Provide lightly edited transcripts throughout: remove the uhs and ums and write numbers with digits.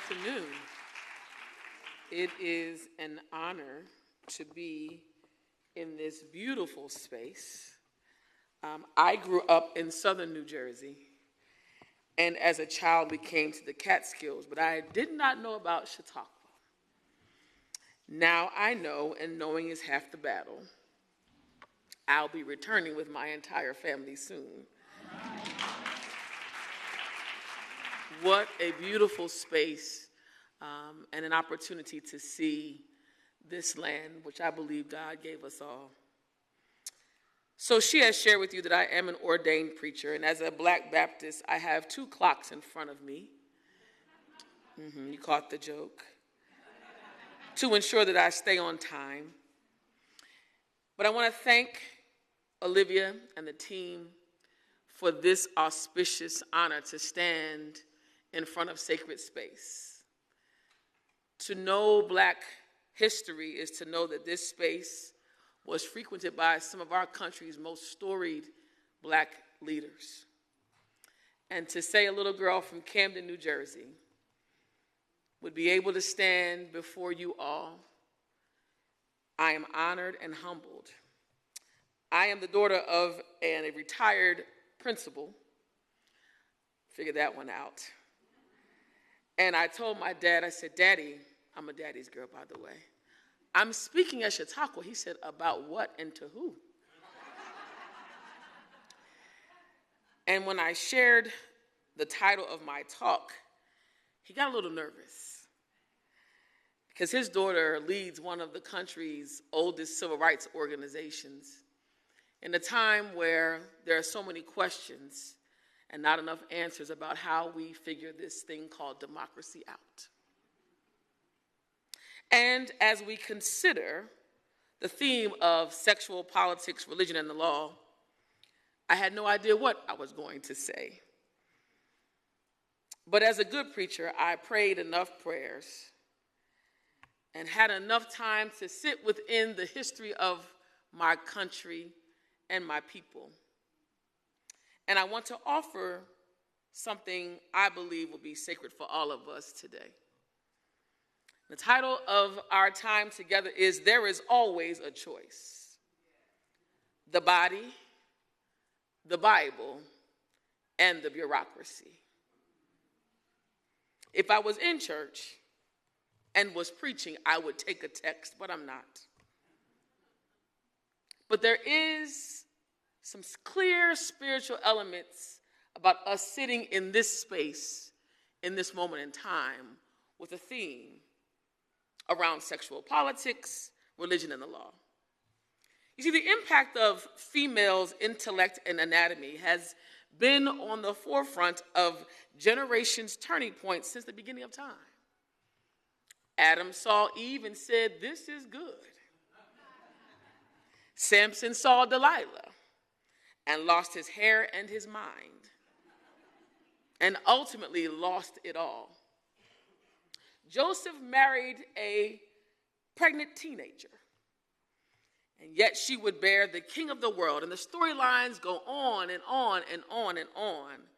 afternoon. It is an honor to be in this beautiful space. I grew up in southern New Jersey, and as a child we came to the Catskills, but I did not know about Chautauqua. Now I know, and knowing is half the battle. I'll be returning with my entire family soon. What a beautiful space and an opportunity to see this land, which I believe God gave us all. So she has shared with you that I am an ordained preacher, and as a Black Baptist, I have 2 clocks in front of me. You caught the joke. To ensure that I stay on time. But I want to thank Olivia and the team for this auspicious honor to stand in front of sacred space. To know Black history is to know that this space was frequented by some of our country's most storied Black leaders. And to say a little girl from Camden, New Jersey, would be able to stand before you all, I am honored and humbled. I am the daughter of a retired principal. Figure that one out. And I told my dad, I said, Daddy, I'm a daddy's girl, by the way. I'm speaking at Chautauqua. He said, about what and to who? And when I shared the title of my talk, he got a little nervous because his daughter leads one of the country's oldest civil rights organizations in a time where there are so many questions and not enough answers about how we figure this thing called democracy out. And as we consider the theme of sexual politics, religion, and the law, I had no idea what I was going to say. But as a good preacher, I prayed enough prayers and had enough time to sit within the history of my country and my people. And I want to offer something I believe will be sacred for all of us today. The title of our time together is There Is Always a Choice. The body, the Bible, and the bureaucracy. If I was in church and was preaching, I would take a text, but I'm not. But there is some clear spiritual elements about us sitting in this space, in this moment in time, with a theme around sexual politics, religion, and the law. You see, the impact of females' intellect and anatomy has been on the forefront of generations' turning points since the beginning of time. Adam saw Eve and said, "This is good." Samson saw Delilah and lost his hair and his mind, and ultimately lost it all. Joseph married a pregnant teenager, and yet she would bear the king of the world, and the storylines go on and on and on and on.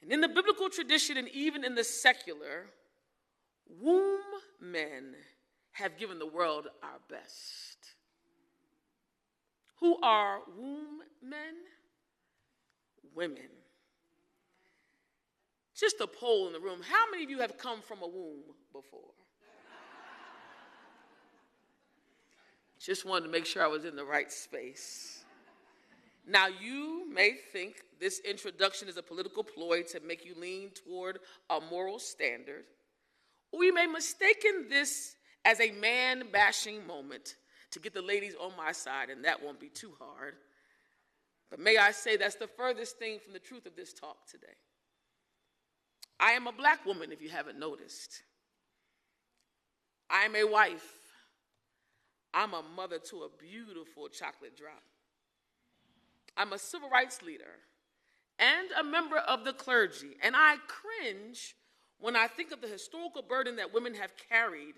And in the biblical tradition, and even in the secular, womb men have given the world our best. Who are womb men? Women. Just a poll in the room. How many of you have come from a womb before? Just wanted to make sure I was in the right space. Now, you may think this introduction is a political ploy to make you lean toward a moral standard, or you may mistaken this as a man-bashing moment to get the ladies on my side, and that won't be too hard. But may I say that's the furthest thing from the truth of this talk today. I am a Black woman, if you haven't noticed. I am a wife. I'm a mother to a beautiful chocolate drop. I'm a civil rights leader and a member of the clergy, and I cringe when I think of the historical burden that women have carried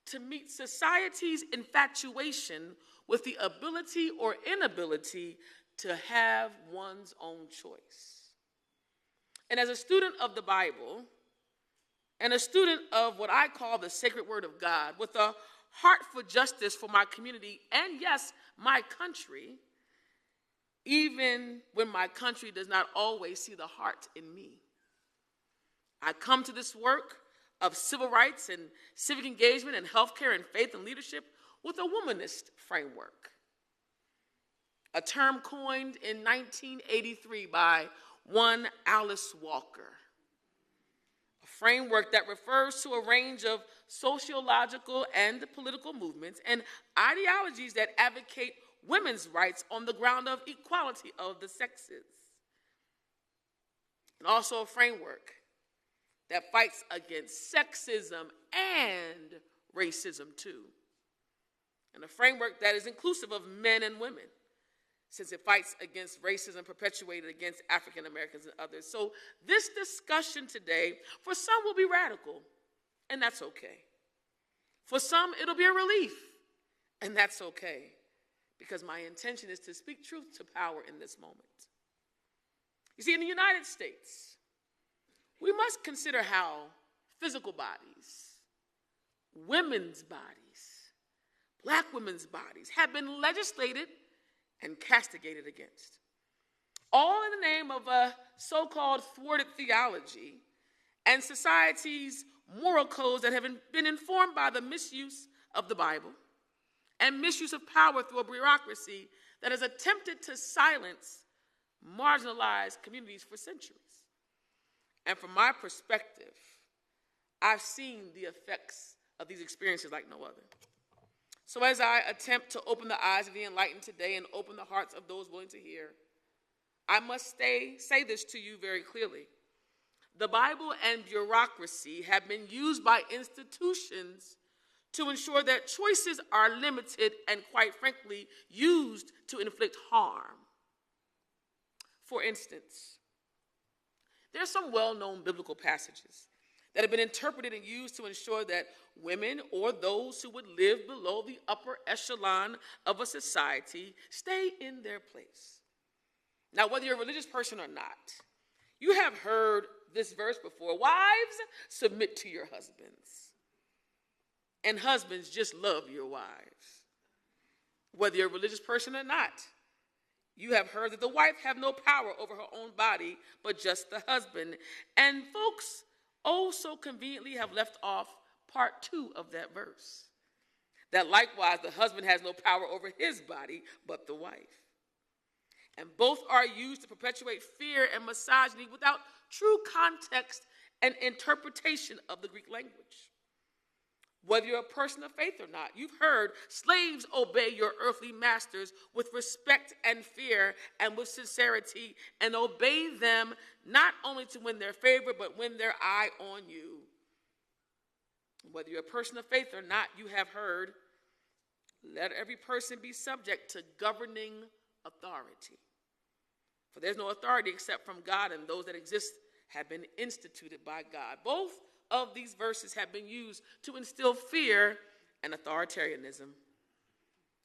to meet society's infatuation with the ability or inability to have one's own choice. And as a student of the Bible and a student of what I call the sacred word of God, with a heart for justice for my community and, yes, my country, even when my country does not always see the heart in me. I come to this work of civil rights and civic engagement and healthcare and faith and leadership with a womanist framework, a term coined in 1983 by one Alice Walker, a framework that refers to a range of sociological and political movements and ideologies that advocate women's rights on the ground of equality of the sexes, and also a framework that fights against sexism and racism too, and a framework that is inclusive of men and women, since it fights against racism perpetuated against African Americans and others. So this discussion today, for some, will be radical, and that's okay. For some, it'll be a relief, and that's okay, because my intention is to speak truth to power in this moment. You see, in the United States, we must consider how physical bodies, women's bodies, black women's bodies have been legislated and castigated against, all in the name of a so-called thwarted theology and society's moral codes that have been informed by the misuse of the Bible and misuse of power through a bureaucracy that has attempted to silence marginalized communities for centuries. And from my perspective, I've seen the effects of these experiences like no other. So as I attempt to open the eyes of the enlightened today and open the hearts of those willing to hear, I must say this to you very clearly. The Bible and bureaucracy have been used by institutions to ensure that choices are limited and, quite frankly, used to inflict harm. For instance, there are some well-known biblical passages that have been interpreted and used to ensure that women or those who would live below the upper echelon of a society stay in their place. Now, whether you're a religious person or not, you have heard this verse before. Wives, submit to your husbands. And husbands, just love your wives. Whether you're a religious person or not, you have heard that the wife have no power over her own body, but just the husband. And folks oh so conveniently have left off part 2 of that verse, that likewise the husband has no power over his body, but the wife. And both are used to perpetuate fear and misogyny without true context and interpretation of the Greek language. Whether you're a person of faith or not, you've heard slaves obey your earthly masters with respect and fear and with sincerity, and obey them not only to win their favor, but win their eye on you. Whether you're a person of faith or not, you have heard, let every person be subject to governing authority. For there's no authority except from God, and those that exist have been instituted by God. Both of these verses have been used to instill fear and authoritarianism.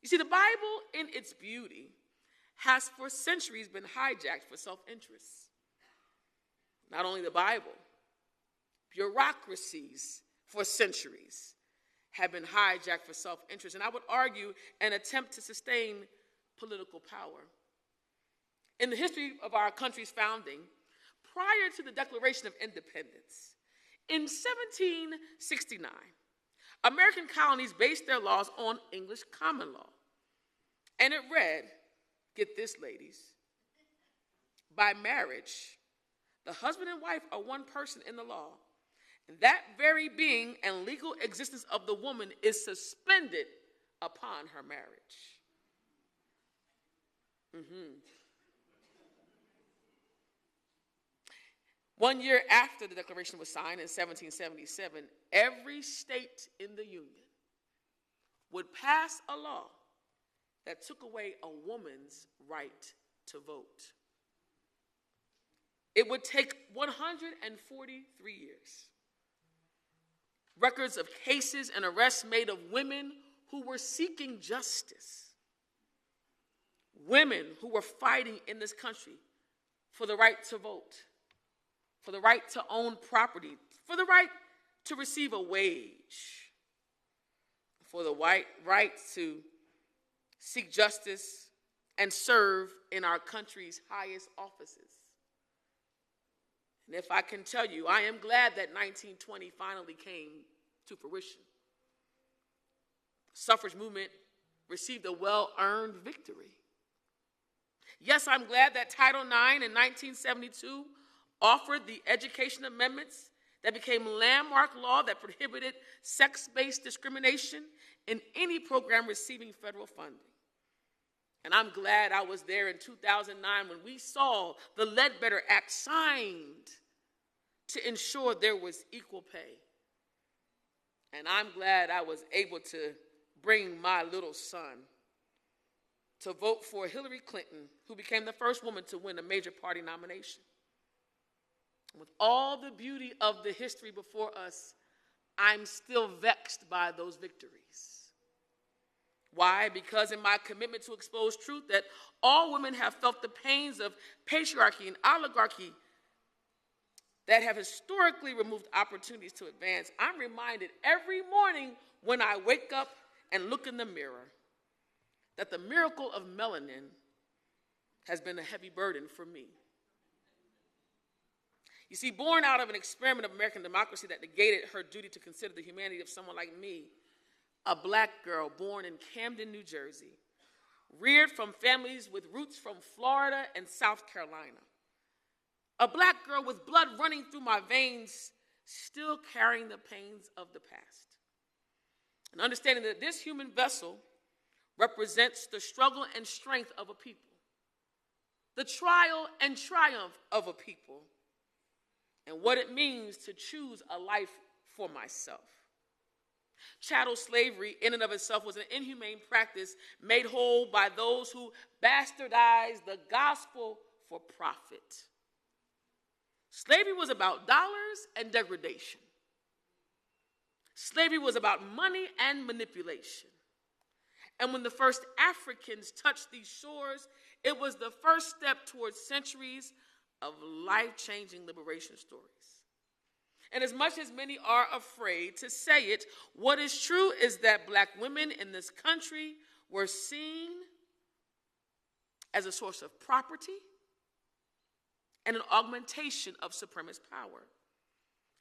You see, the Bible in its beauty has for centuries been hijacked for self-interest. Not only the Bible, bureaucracies for centuries have been hijacked for self-interest, and I would argue an attempt to sustain political power. In the history of our country's founding, prior to the Declaration of Independence, in 1769, American colonies based their laws on English common law. And it read, get this, ladies, by marriage, the husband and wife are one person in the law. And that very being and legal existence of the woman is suspended upon her marriage. One year after the Declaration was signed in 1777, every state in the Union would pass a law that took away a woman's right to vote. It would take 143 years. Records of cases and arrests made of women who were seeking justice, women who were fighting in this country for the right to vote, for the right to own property, for the right to receive a wage, for the right to seek justice and serve in our country's highest offices. And if I can tell you, I am glad that 1920 finally came to fruition. The suffrage movement received a well-earned victory. Yes, I'm glad that Title IX in 1972 offered the education amendments that became landmark law that prohibited sex-based discrimination in any program receiving federal funding. And I'm glad I was there in 2009 when we saw the Ledbetter Act signed to ensure there was equal pay. And I'm glad I was able to bring my little son to vote for Hillary Clinton, who became the first woman to win a major party nomination. With all the beauty of the history before us, I'm still vexed by those victories. Why? Because in my commitment to expose truth that all women have felt the pains of patriarchy and oligarchy that have historically removed opportunities to advance, I'm reminded every morning when I wake up and look in the mirror that the miracle of melanin has been a heavy burden for me. You see, born out of an experiment of American democracy that negated her duty to consider the humanity of someone like me, a black girl born in Camden, New Jersey, reared from families with roots from Florida and South Carolina, a black girl with blood running through my veins, still carrying the pains of the past. And understanding that this human vessel represents the struggle and strength of a people, the trial and triumph of a people, and what it means to choose a life for myself. Chattel slavery in and of itself was an inhumane practice made whole by those who bastardized the gospel for profit. Slavery was about dollars and degradation. Slavery was about money and manipulation. And when the first Africans touched these shores, it was the first step towards centuries of life-changing liberation stories. And as much as many are afraid to say it, what is true is that black women in this country were seen as a source of property and an augmentation of supremacist power.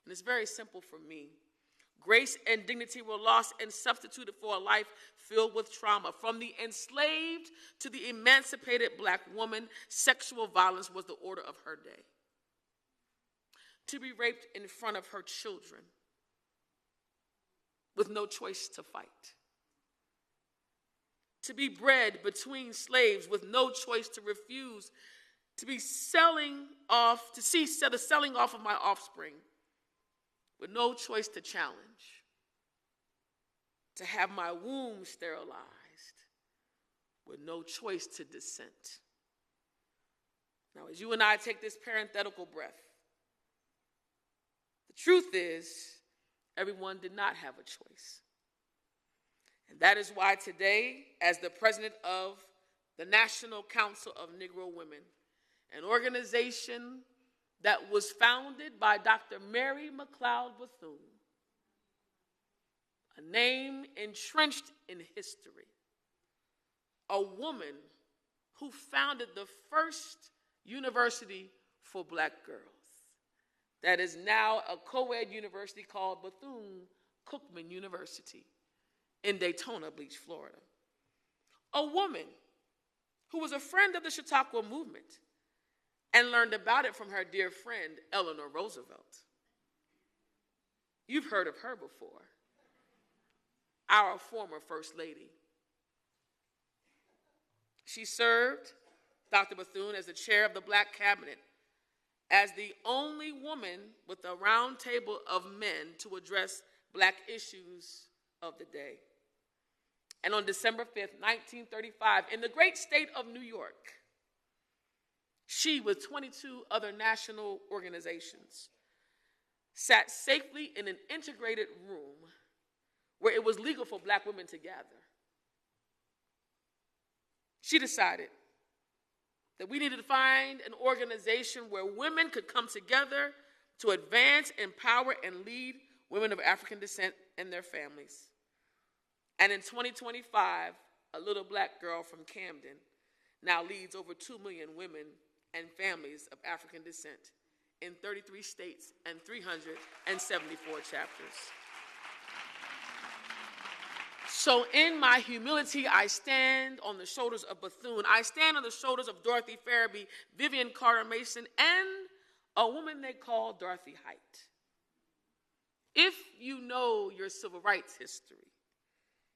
And it's very simple for me. Grace and dignity were lost and substituted for a life filled with trauma. From the enslaved to the emancipated black woman, sexual violence was the order of her day. To be raped in front of her children with no choice to fight. To be bred between slaves with no choice to refuse. To be selling off, to see the selling off of my offspring with no choice to challenge. To have my womb sterilized with no choice to dissent. Now, as you and I take this parenthetical breath, the truth is, everyone did not have a choice. And that is why today, as the president of the National Council of Negro Women, an organization that was founded by Dr. Mary McLeod Bethune, a name entrenched in history, a woman who founded the first university for black girls that is now a co-ed university called Bethune-Cookman University in Daytona Beach, Florida. A woman who was a friend of the Chautauqua movement and learned about it from her dear friend, Eleanor Roosevelt. You've heard of her before. Our former First Lady. She served Dr. Bethune as the chair of the Black Cabinet, as the only woman with a round table of men to address black issues of the day. And on December 5th, 1935, in the great state of New York, she, with 22 other national organizations, sat safely in an integrated room where it was legal for black women to gather. She decided that we needed to find an organization where women could come together to advance, empower, and lead women of African descent and their families. And in 2025, a little black girl from Camden now leads over 2 million women and families of African descent in 33 states and 374 chapters. So in my humility, I stand on the shoulders of Bethune. I stand on the shoulders of Dorothy Farabee, Vivian Carter Mason, and a woman they call Dorothy Height. If you know your civil rights history,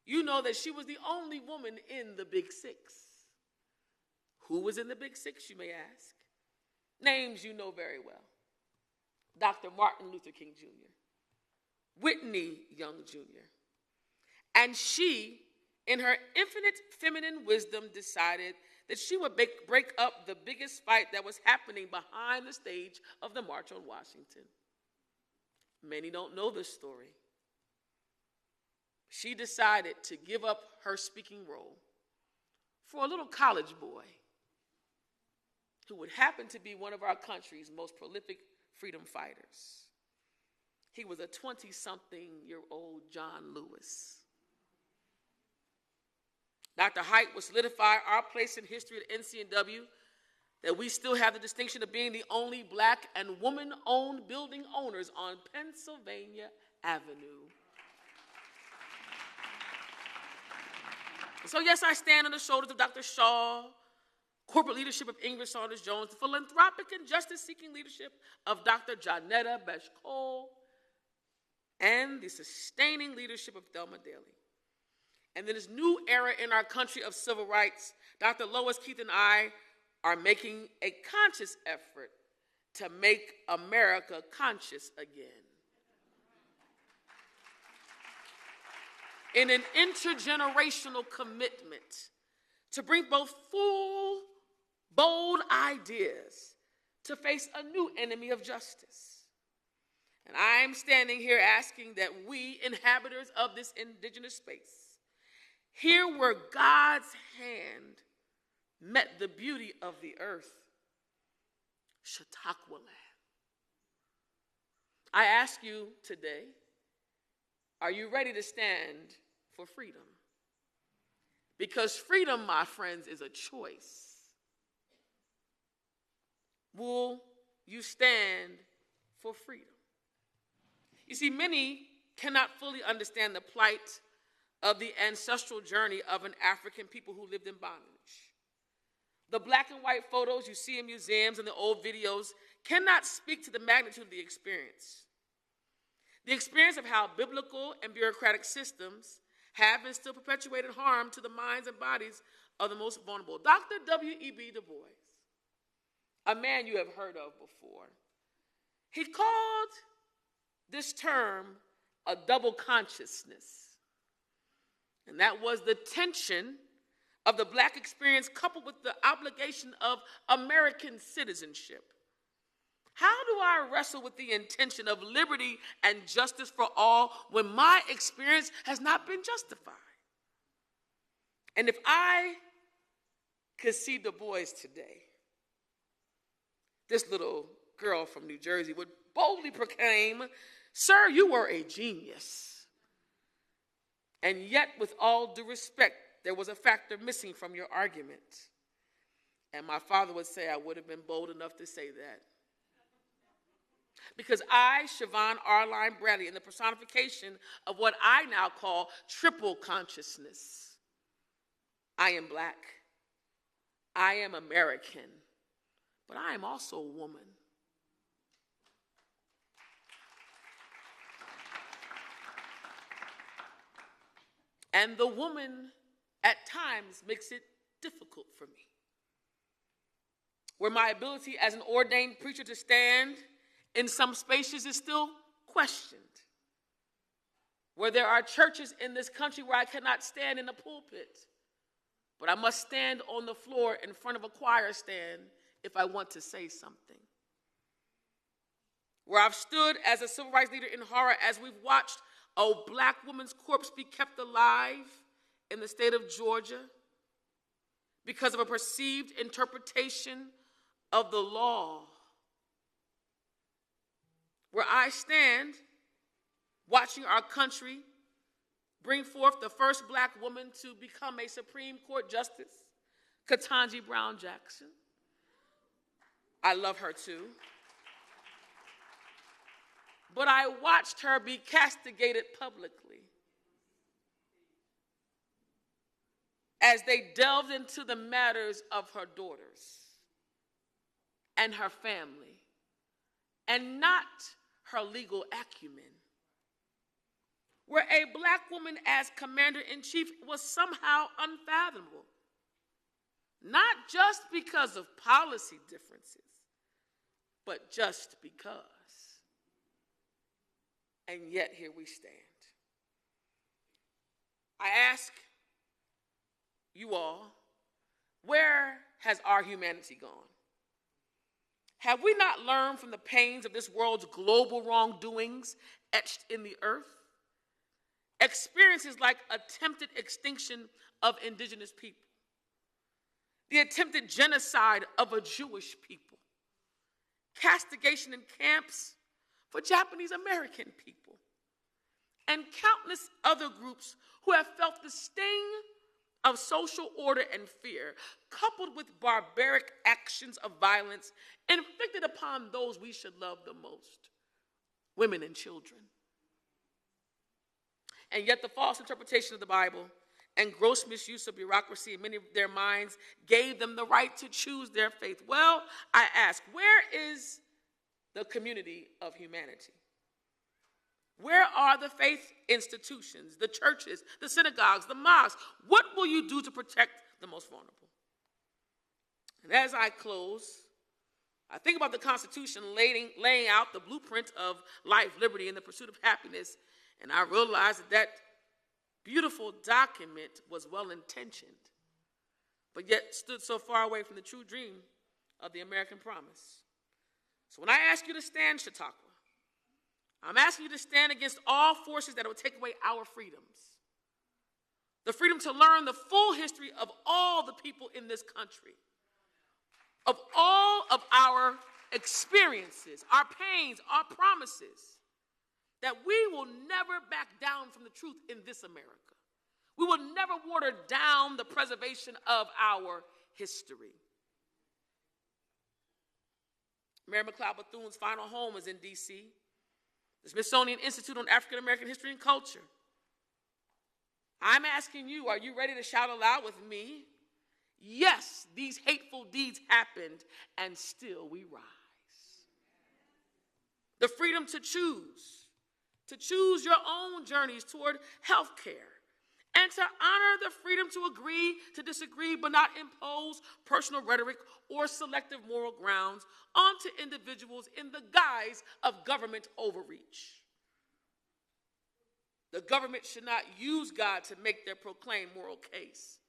you know that she was the only woman in the Big Six. Who was in the Big Six, you may ask? Names you know very well. Dr. Martin Luther King Jr., Whitney Young Jr., and she, in her infinite feminine wisdom, decided that she would break up the biggest fight that was happening behind the stage of the March on Washington. Many don't know this story. She decided to give up her speaking role for a little college boy who would happen to be one of our country's most prolific freedom fighters. He was a 20-something-year-old John Lewis. Dr. Height would solidify our place in history at NCNW, that we still have the distinction of being the only black and woman-owned building owners on Pennsylvania Avenue. So yes, I stand on the shoulders of Dr. Shaw, corporate leadership of Ingrid Saunders Jones, the philanthropic and justice-seeking leadership of Dr. Janetta Besh-Cole, and the sustaining leadership of Thelma Daly. And in this new era in our country of civil rights, Dr. Lois Keith and I are making a conscious effort to make America conscious again. In an intergenerational commitment to bring both full, bold ideas to face a new enemy of justice. And I'm standing here asking that we, inhabitants of this indigenous space, here where God's hand met the beauty of the earth, Chautauqua land. I ask you today, are you ready to stand for freedom? Because freedom, my friends, is a choice. Will you stand for freedom? You see, many cannot fully understand the plight of the ancestral journey of an African people who lived in bondage. The black and white photos you see in museums and the old videos cannot speak to the magnitude of the experience. The experience of how biblical and bureaucratic systems have and still perpetuated harm to the minds and bodies of the most vulnerable. Dr. W.E.B. Du Bois, a man you have heard of before, he called this term a double consciousness. And that was the tension of the black experience coupled with the obligation of American citizenship. How do I wrestle with the intention of liberty and justice for all when my experience has not been justified? And if I could see Du Bois today, this little girl from New Jersey would boldly proclaim, "Sir, you were a genius." And yet, with all due respect, there was a factor missing from your argument. And my father would say I would have been bold enough to say that. Because I, Shavon Arline-Bradley, in the personification of what I now call triple consciousness. I am black, I am American, but I am also a woman. And the woman at times makes it difficult for me. Where my ability as an ordained preacher to stand in some spaces is still questioned. Where there are churches in this country where I cannot stand in the pulpit, but I must stand on the floor in front of a choir stand if I want to say something. Where I've stood as a civil rights leader in horror as we've watched a black woman's corpse be kept alive in the state of Georgia because of a perceived interpretation of the law. Where I stand watching our country bring forth the first black woman to become a Supreme Court justice, Ketanji Brown Jackson. I love her too. But I watched her be castigated publicly as they delved into the matters of her daughters and her family, and not her legal acumen. Where a black woman as commander-in-chief was somehow unfathomable, not just because of policy differences, but just because. And yet here we stand. I ask you all, where has our humanity gone? Have we not learned from the pains of this world's global wrongdoings etched in the earth? Experiences like attempted extinction of indigenous people, the attempted genocide of a Jewish people, castigation in camps for Japanese American people, and countless other groups who have felt the sting of social order and fear, coupled with barbaric actions of violence inflicted upon those we should love the most, women and children. And yet the false interpretation of the Bible and gross misuse of bureaucracy in many of their minds gave them the right to choose their faith. Well, I ask, where is the community of humanity? Where are the faith institutions, the churches, the synagogues, the mosques? What will you do to protect the most vulnerable? And as I close, I think about the Constitution laying out the blueprint of life, liberty, and the pursuit of happiness, and I realize that beautiful document was well-intentioned, but yet stood so far away from the true dream of the American promise. So when I ask you to stand, Chautauqua, I'm asking you to stand against all forces that will take away our freedoms. The freedom to learn the full history of all the people in this country, of all of our experiences, our pains, our promises, that we will never back down from the truth in this America. We will never water down the preservation of our history. Mary McLeod Bethune's final home is in D.C., the Smithsonian Institute on African American History and Culture. I'm asking you, are you ready to shout aloud with me? Yes, these hateful deeds happened, and still we rise. The freedom to choose your own journeys toward health care, and to honor the freedom to agree to disagree but not impose personal rhetoric or selective moral grounds onto individuals in the guise of government overreach. The government should not use God to make their proclaimed moral case,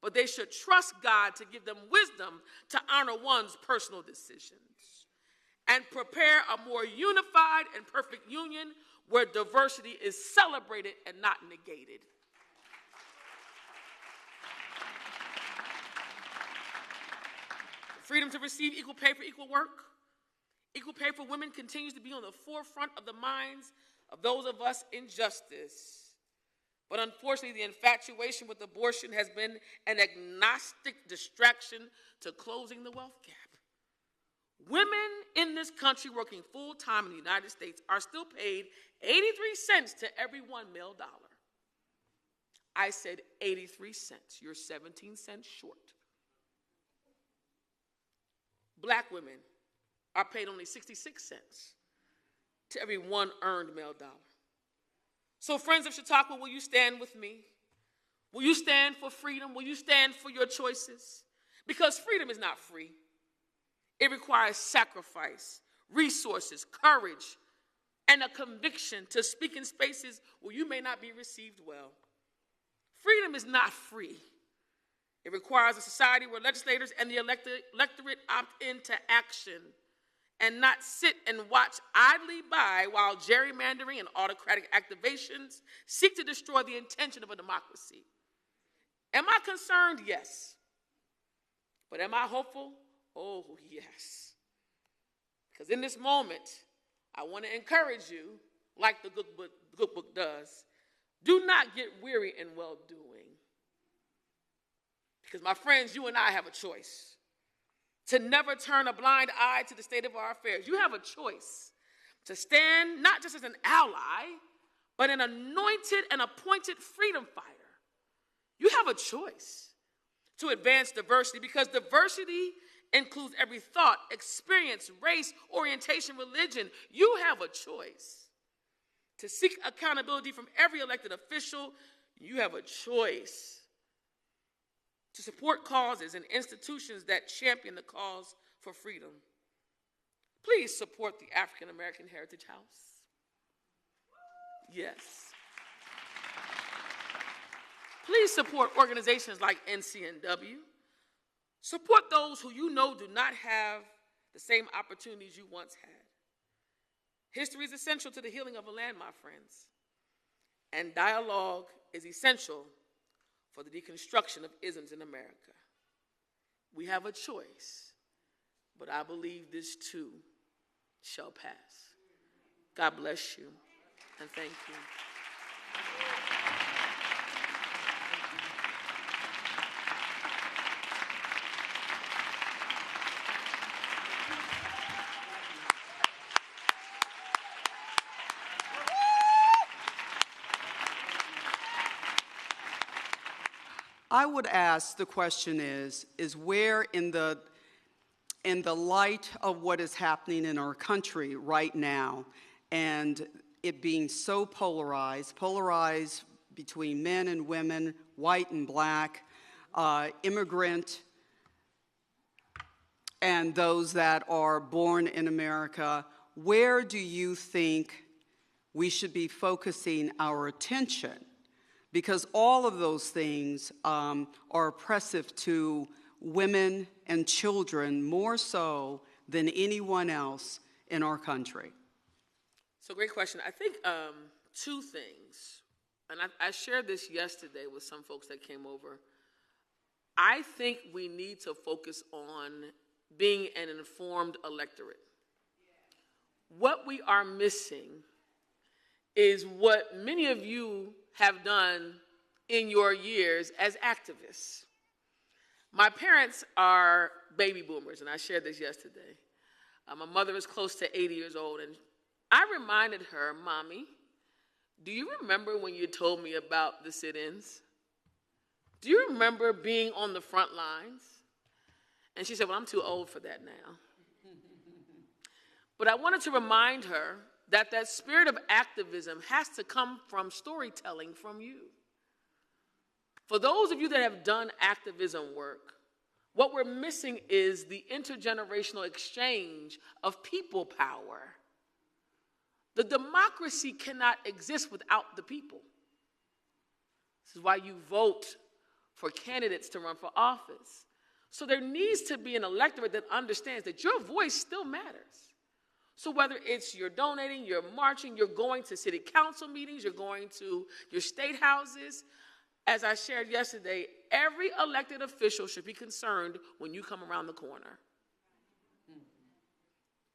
but they should trust God to give them wisdom to honor one's personal decisions and prepare a more unified and perfect union where diversity is celebrated and not negated. Freedom to receive equal pay for equal work. Equal pay for women continues to be on the forefront of the minds of those of us in justice. But unfortunately, the infatuation with abortion has been an agnostic distraction to closing the wealth gap. Women in this country working full-time in the United States are still paid 83 cents to every one male dollar. I said 83 cents. You're 17 cents short. Black women are paid only 66 cents to every one earned male dollar. So friends of Chautauqua, will you stand with me? Will you stand for freedom? Will you stand for your choices? Because freedom is not free. It requires sacrifice, resources, courage, and a conviction to speak in spaces where you may not be received well. Freedom is not free. It requires a society where legislators and the electorate opt into action and not sit and watch idly by while gerrymandering and autocratic activations seek to destroy the intention of a democracy. Am I concerned? Yes. But am I hopeful? Oh, yes. Because in this moment, I want to encourage you, like the the cookbook does, do not get weary in well-doing. Because, my friends, you and I have a choice to never turn a blind eye to the state of our affairs. You have a choice to stand not just as an ally, but an anointed and appointed freedom fighter. You have a choice to advance diversity, because diversity includes every thought, experience, race, orientation, religion. You have a choice to seek accountability from every elected official. You have a choice to support causes and institutions that champion the cause for freedom. Please support the African American Heritage House. Yes. Please support organizations like NCNW. Support those who you know do not have the same opportunities you once had. History is essential to the healing of a land, my friends. And dialogue is essential for the deconstruction of isms in America. We have a choice, but I believe this too shall pass. God bless you, and thank you. I would ask, the question is where in the light of what is happening in our country right now, and it being so polarized between men and women, white and black, immigrant, and those that are born in America, where do you think we should be focusing our attention? Because all of those things are oppressive to women and children more so than anyone else in our country. So, great question. I think two things, and I shared this yesterday with some folks that came over. I think we need to focus on being an informed electorate. What we are missing is what many of you have done in your years as activists. My parents are baby boomers, and I shared this yesterday. My mother is close to 80 years old, and I reminded her, Mommy, do you remember when you told me about the sit-ins? Do you remember being on the front lines? And she said, well, I'm too old for that now. But I wanted to remind her that spirit of activism has to come from storytelling from you. For those of you that have done activism work, what we're missing is the intergenerational exchange of people power. The democracy cannot exist without the people. This is why you vote for candidates to run for office. So there needs to be an electorate that understands that your voice still matters. So whether it's you're donating, you're marching, you're going to city council meetings, you're going to your state houses, as I shared yesterday, every elected official should be concerned when you come around the corner.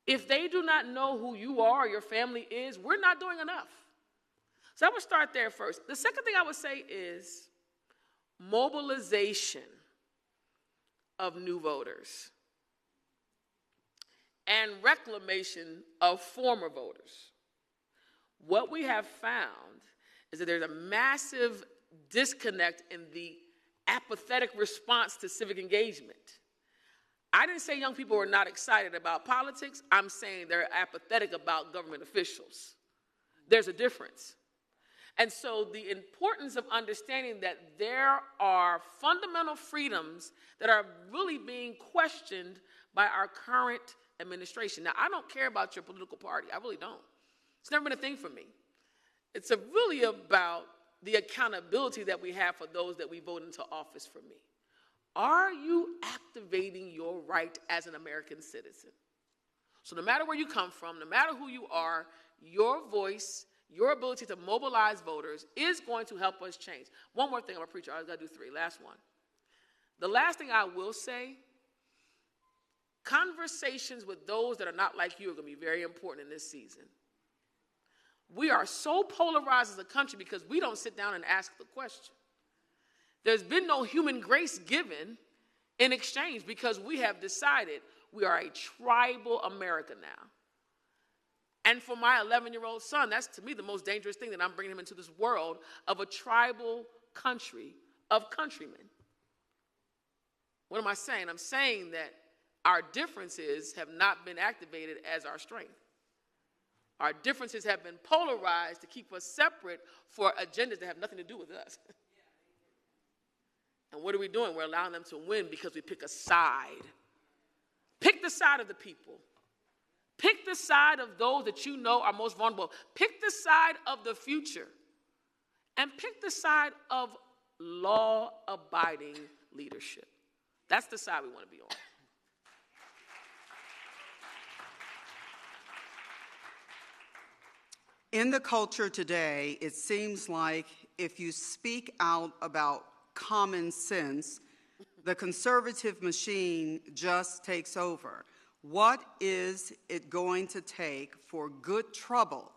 If they do not know who you are or your family is, we're not doing enough. So I would start there first. The second thing I would say is mobilization of new voters and reclamation of former voters. What we have found is that there's a massive disconnect in the apathetic response to civic engagement. I didn't say young people are not excited about politics. I'm saying they're apathetic about government officials. There's a difference. And so the importance of understanding that there are fundamental freedoms that are really being questioned by our current administration. Now, I don't care about your political party. I really don't. It's never been a thing for me. It's really about the accountability that we have for those that we vote into office for me. Are you activating your right as an American citizen? So no matter where you come from, no matter who you are, your voice, your ability to mobilize voters is going to help us change. One more thing, I'm a preacher. I got to do three. Last one. The last thing I will say, conversations with those that are not like you are going to be very important in this season. we are so polarized as a country because we don't sit down and ask the question. There's been no human grace given in exchange because we have decided we are a tribal America now. And for my 11-year-old son, that's to me the most dangerous thing, that I'm bringing him into this world of a tribal country of countrymen. What am I saying? I'm saying that our differences have not been activated as our strength. Our differences have been polarized to keep us separate for agendas that have nothing to do with us. And what are we doing? We're allowing them to win because we pick a side. Pick the side of the people. Pick the side of those that you know are most vulnerable. Pick the side of the future. And pick the side of law-abiding leadership. That's the side we want to be on. In the culture today, it seems like if you speak out about common sense, the conservative machine just takes over. What is it going to take for good trouble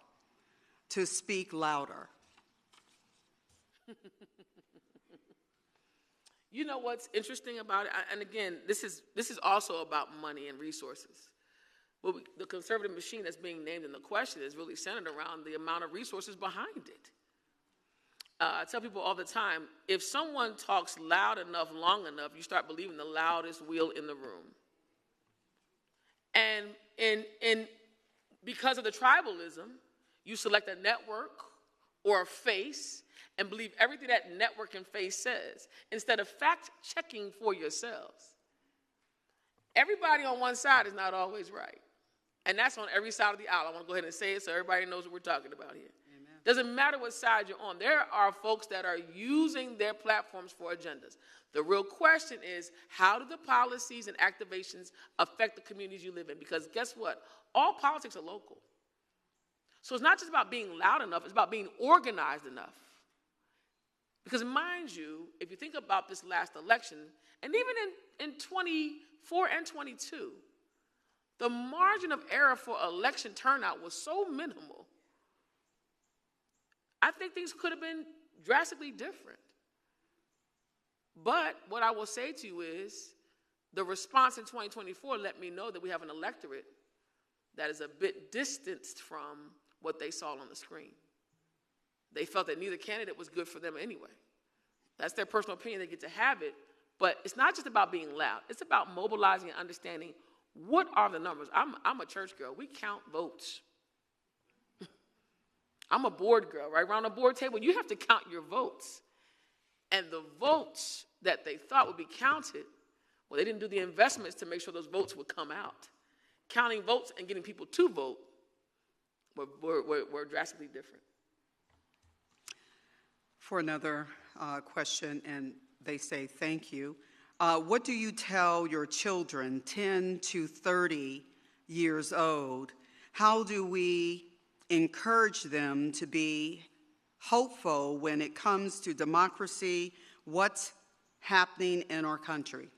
to speak louder? You know what's interesting about it? And again, this is also about money and resources. The conservative machine that's being named in the question is really centered around the amount of resources behind it. I tell people all the time, if someone talks loud enough, long enough, you start believing the loudest wheel in the room. And because of the tribalism, you select a network or a face and believe everything that network and face says, instead of fact-checking for yourselves. Everybody on one side is not always right. And that's on every side of the aisle. I want to go ahead and say it so everybody knows what we're talking about here. Amen. Doesn't matter what side you're on. There are folks that are using their platforms for agendas. The real question is, how do the policies and activations affect the communities you live in? Because guess what? All politics are local. So it's not just about being loud enough, it's about being organized enough. Because mind you, if you think about this last election, and even in 24 and 22, the margin of error for election turnout was so minimal. I think things could have been drastically different. But what I will say to you is the response in 2024 let me know that we have an electorate that is a bit distanced from what they saw on the screen. They felt that neither candidate was good for them anyway. That's their personal opinion. They get to have it. But it's not just about being loud. It's about mobilizing and understanding what are the numbers. I'm a church girl. We count votes. I'm a board girl, right? Around a board table, you have to count your votes. And the votes that they thought would be counted, well, they didn't do the investments to make sure those votes would come out. Counting votes and getting people to vote were drastically different. For another question, and they say thank you. What do you tell your children, 10 to 30 years old? How do we encourage them to be hopeful when it comes to democracy, what's happening in our country?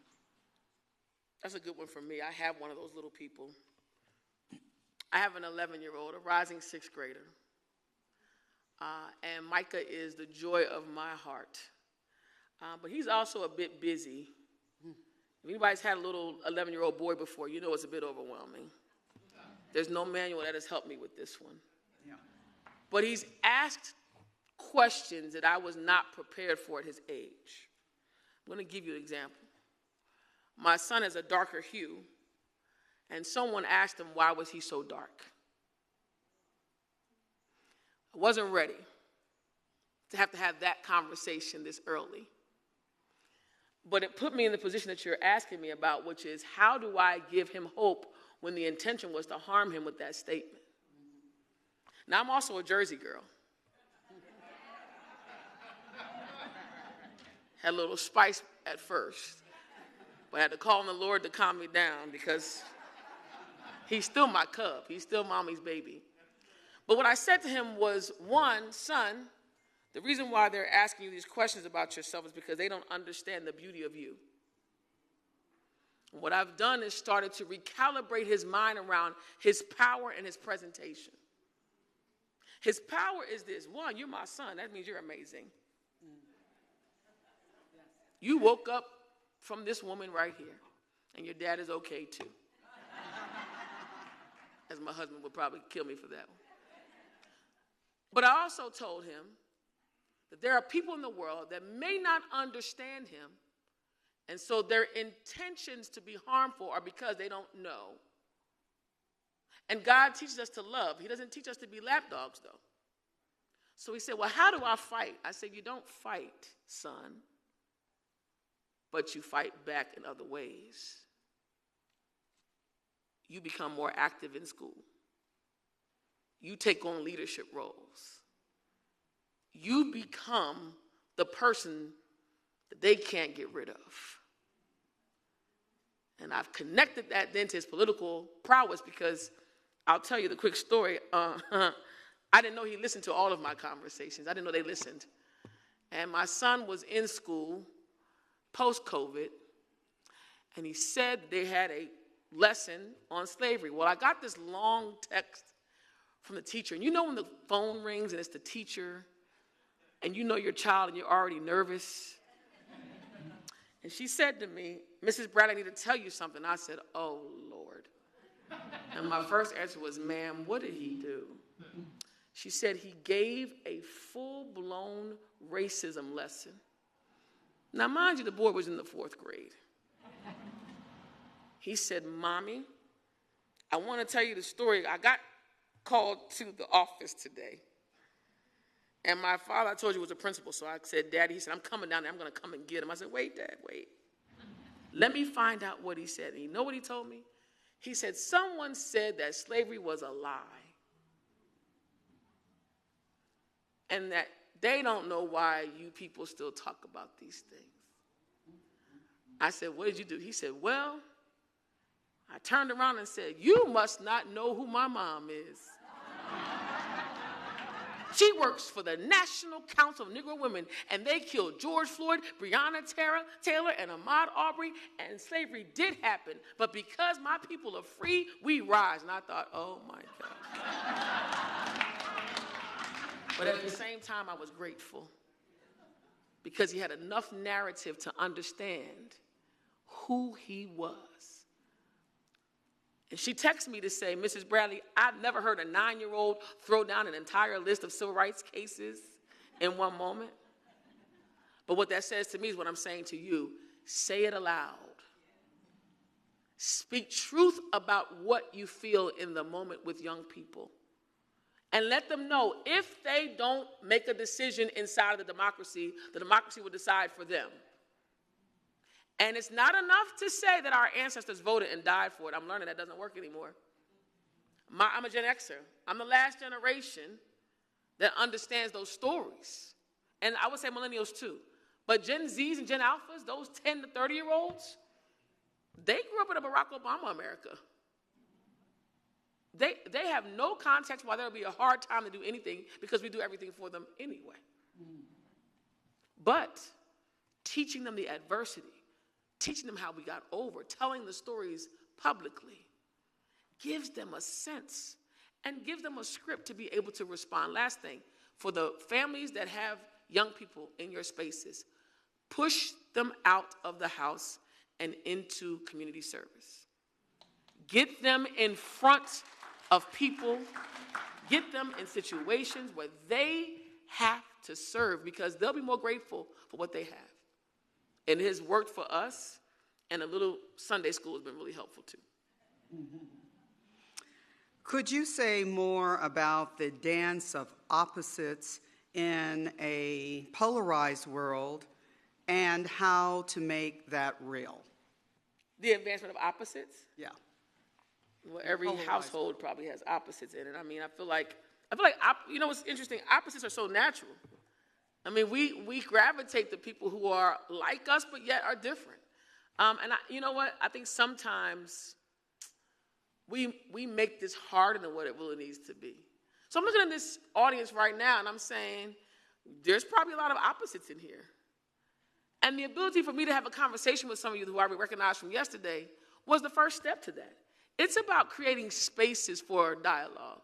That's a good one for me. I have one of those little people. I have an 11-year-old, a rising sixth grader. And Micah is the joy of my heart. But he's also a bit busy. If anybody's had a little 11-year-old boy before, you know it's a bit overwhelming. There's no manual that has helped me with this one. Yeah. But he's asked questions that I was not prepared for at his age. I'm going to give you an example. My son has a darker hue, and someone asked him, why was he so dark? I wasn't ready to have that conversation this early. But it put me in the position that you're asking me about, which is, how do I give him hope when the intention was to harm him with that statement? Now, I'm also a Jersey girl. Had a little spice at first, but I had to call on the Lord to calm me down because he's still my cub. He's still mommy's baby. But what I said to him was, one, son, the reason why they're asking you these questions about yourself is because they don't understand the beauty of you. What I've done is started to recalibrate his mind around his power and his presentation. His power is this. One, you're my son. That means you're amazing. You woke up from this woman right here, and your dad is okay too. As my husband would probably kill me for that one. But I also told him that there are people in the world that may not understand him, and so their intentions to be harmful are because they don't know. And God teaches us to love. He doesn't teach us to be lapdogs, though. So he said, well, how do I fight? I said, you don't fight, son, but you fight back in other ways. You become more active in school. You take on leadership roles. You become the person that they can't get rid of. And I've connected that then to his political prowess because I'll tell you the quick story. I didn't know he listened to all of my conversations. I didn't know they listened. And my son was in school post-COVID, and he said they had a lesson on slavery. Well, I got this long text from the teacher. And you know when the phone rings and it's the teacher, and you know your child and you're already nervous? And she said to me, Mrs. Bradley, I need to tell you something. I said, oh, Lord. And my first answer was, ma'am, what did he do? She said he gave a full-blown racism lesson. Now, mind you, the boy was in the 4th grade. He said, Mommy, I want to tell you the story. I got called to the office today. And my father, I told you, was a principal. So I said, Daddy, he said, I'm coming down there. I'm going to come and get him. I said, wait, Dad, wait. Let me find out what he said. And you know what he told me? He said, someone said that slavery was a lie. And that they don't know why you people still talk about these things. I said, what did you do? He said, well, I turned around and said, you must not know who my mom is. She works for the National Council of Negro Women, and they killed George Floyd, Breonna Taylor, and Ahmaud Arbery, and slavery did happen. But because my people are free, we rise. And I thought, oh, my God. But at the same time, I was grateful because he had enough narrative to understand who he was. And she texted me to say, Mrs. Bradley, I've never heard a 9-year-old throw down an entire list of civil rights cases in one moment. But what that says to me is what I'm saying to you. Say it aloud. Speak truth about what you feel in the moment with young people. And let them know if they don't make a decision inside of the democracy will decide for them. And it's not enough to say that our ancestors voted and died for it. I'm learning that doesn't work anymore. I'm a Gen Xer. I'm the last generation that understands those stories. And I would say millennials too. But Gen Zs and Gen Alphas, those 10 to 30-year-olds, they grew up in a Barack Obama America. They have no context why there will be a hard time to do anything because we do everything for them anyway. But teaching them the adversity, teaching them how we got over, telling the stories publicly, gives them a sense and gives them a script to be able to respond. Last thing, for the families that have young people in your spaces, push them out of the house and into community service. Get them in front of people, get them in situations where they have to serve because they'll be more grateful for what they have. And it has worked for us, and a little Sunday school has been really helpful too. Could you say more about the dance of opposites in a polarized world and how to make that real? The advancement of opposites? Yeah. Well, every household probably has opposites in it. I mean, I feel like, you know what's interesting? Opposites are so natural. I mean, we gravitate to people who are like us, but yet are different. You know what? I think sometimes we make this harder than what it really needs to be. So I'm looking at this audience right now, and I'm saying, there's probably a lot of opposites in here. And the ability for me to have a conversation with some of you who I recognized from yesterday was the first step to that. It's about creating spaces for dialogue.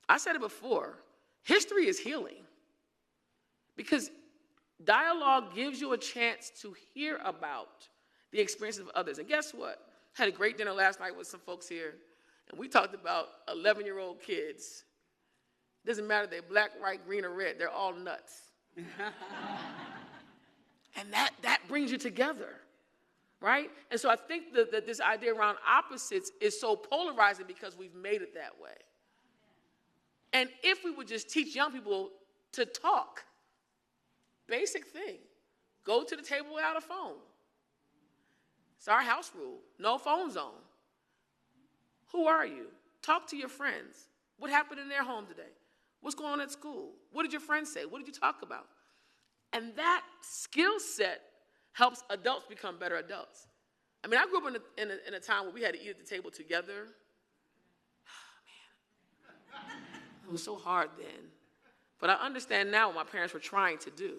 I said it before. History is healing because dialogue gives you a chance to hear about the experiences of others. And guess what? I had a great dinner last night with some folks here, and we talked about 11-year-old kids. Doesn't matter if they're black, white, green, or red. They're all nuts. And that brings you together, right? And so I think that this idea around opposites is so polarizing because we've made it that way. And if we would just teach young people to talk, basic thing, go to the table without a phone. It's our house rule, no phone zone. Who are you? Talk to your friends. What happened in their home today? What's going on at school? What did your friends say? What did you talk about? And that skill set helps adults become better adults. I mean, I grew up in a time where we had to eat at the table together. Oh, man. It was so hard then. But I understand now what my parents were trying to do.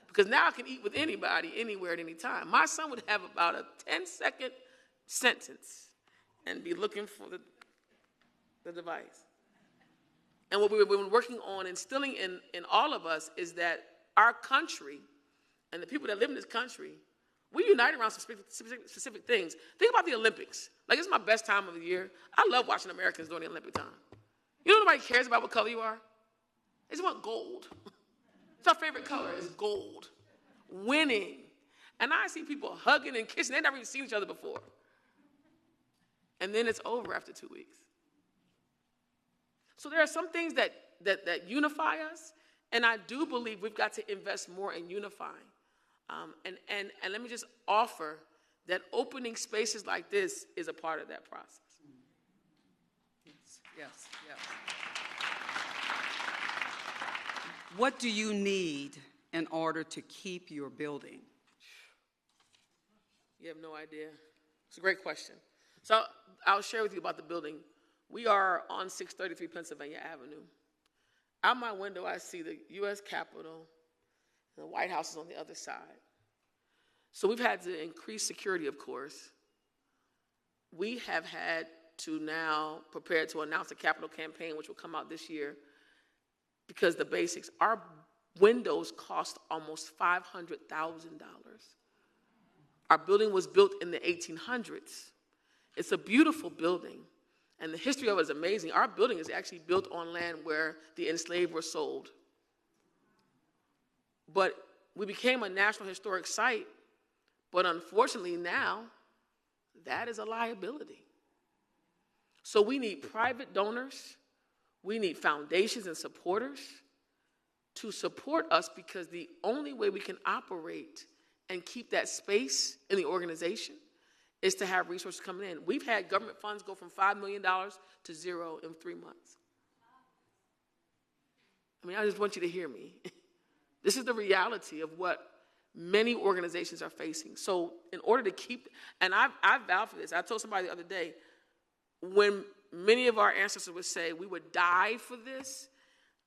Because now I can eat with anybody, anywhere, at any time. My son would have about a 10-second sentence and be looking for the device. And what we've been working on instilling in all of us is that our country and the people that live in this country, we unite around some specific things. Think about the Olympics. Like, it's my best time of the year. I love watching Americans during the Olympic time. You know, nobody cares about what color you are. They just want gold. It's our favorite color is gold. Winning. And I see people hugging and kissing. They've never even seen each other before. And then it's over after 2 weeks. So there are some things that unify us, and I do believe we've got to invest more in unifying. And let me just offer that opening spaces like this is a part of that process. Yes. What do you need in order to keep your building? You have no idea. It's a great question. So I'll share with you about the building. We are on 633 Pennsylvania Avenue. Out my window, I see the U.S. Capitol, and the White House is on the other side. So we've had to increase security, of course. We have had to now prepare to announce a capital campaign, which will come out this year, because the basics. Our windows cost almost $500,000. Our building was built in the 1800s. It's a beautiful building, and the history of it is amazing. Our building is actually built on land where the enslaved were sold. But we became a National Historic Site, but unfortunately now, that is a liability. So we need private donors, we need foundations and supporters to support us, because the only way we can operate and keep that space in the organization is to have resources coming in. We've had government funds go from $5 million to zero in 3 months. I mean, I just want you to hear me. This is the reality of what many organizations are facing. So in order to keep, and I vowed for this. I told somebody the other day, when many of our ancestors would say we would die for this,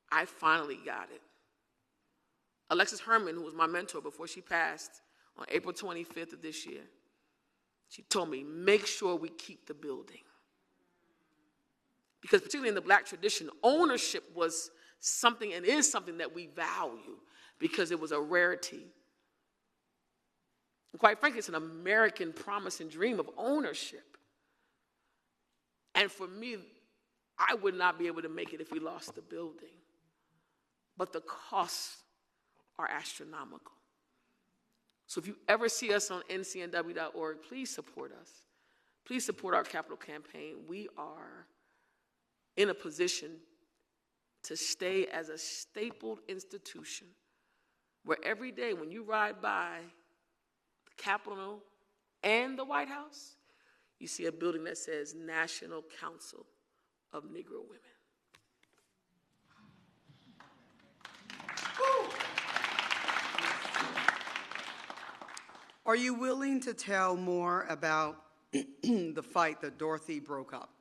I finally got it. Alexis Herman, who was my mentor before she passed on April 25th of this year, she told me, make sure we keep the building. Because particularly in the Black tradition, ownership was something, and is something, that we value because it was a rarity. And quite frankly, it's an American promise and dream of ownership. And for me, I would not be able to make it if we lost the building. But the costs are astronomical. So if you ever see us on ncnw.org, please support us. Please support our capital campaign. We are in a position to stay as a stapled institution where every day when you ride by the Capitol and the White House, you see a building that says National Council of Negro Women. Are you willing to tell more about the fight that Dorothy broke up?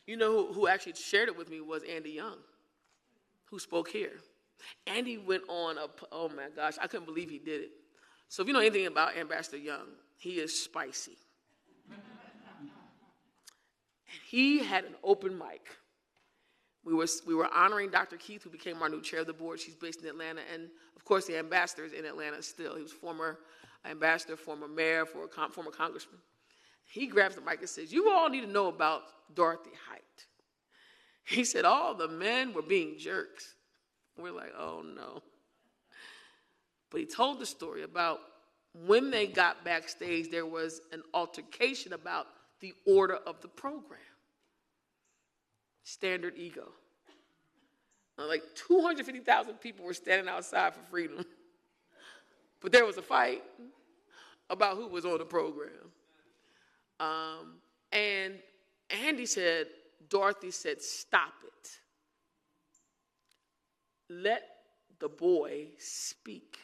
You know who actually shared it with me was Andy Young, who spoke here. Andy went on oh my gosh, I couldn't believe he did it. So if you know anything about Ambassador Young, he is spicy. And he had an open mic We were honoring Dr. Keith, who became our new chair of the board. She's based in Atlanta, and of course the ambassador is in Atlanta still. He was former ambassador, former mayor, former congressman. He grabs the mic and says, "You all need to know about Dorothy Height." He said all the men were being jerks. We're like, oh no. But he told the story about when they got backstage, there was an altercation about the order of the program. Standard ego. Like 250,000 people were standing outside for freedom. But there was a fight about who was on the program. And Andy said, Dorothy said, "Stop it. Let the boy speak."